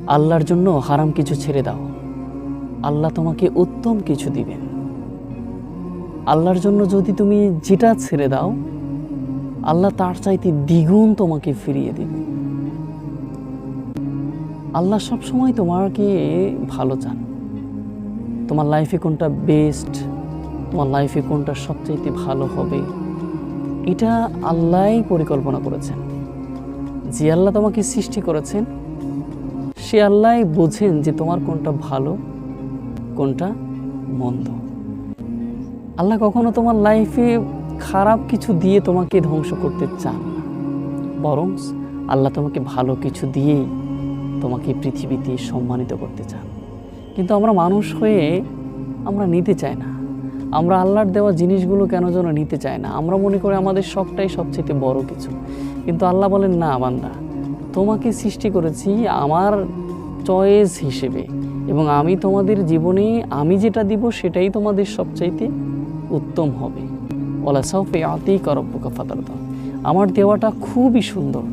আল্লাহর জন্য হারাম কিছু ছেড়ে দাও, আল্লাহ তোমাকে উত্তম কিছু দিবেন। আল্লাহর জন্য যদি তুমি যেটা ছেড়ে দাও, আল্লাহ তার চাইতে দ্বিগুণ তোমাকে ফিরিয়ে দিবে। আল্লাহ সবসময় তোমাকে ভালো চান। তোমার লাইফে কোনটা বেস্ট, তোমার লাইফে কোনটা সবচাইতে ভালো হবে, এটা আল্লাহই পরিকল্পনা করেছেন। যে আল্লাহ তোমাকে সৃষ্টি করেছেন, সে আল্লাহই বোঝেন যে তোমার কোনটা ভালো, কোনটা মন্দ। আল্লাহ কখনো তোমার লাইফে খারাপ কিছু দিয়ে তোমাকে ধ্বংস করতে চান না, বরং আল্লাহ তোমাকে ভালো কিছু দিয়েই তোমাকে পৃথিবীতে সম্মানিত করতে চান। কিন্তু আমরা মানুষ হয়ে আমরা নিতে চাই না। আমরা আল্লাহর দেওয়া জিনিসগুলো কেন যেন নিতে চাই না। আমরা মনে করি আমাদের শখটাই সবচেয়ে বড় কিছু। কিন্তু আল্লাহ বলেন, না বান্দা, তোমাকে সৃষ্টি করেছি আমার চয়েস হিসেবে, এবং আমি তোমাদের জীবনে আমি যেটা দিব সেটাই তোমাদের সবচাইতে উত্তম হবে। ওয়ালা সাউফা ইয়াতিকা রাব্বুকা ফাতারদা। আমার দেওয়াটা খুবই সুন্দর।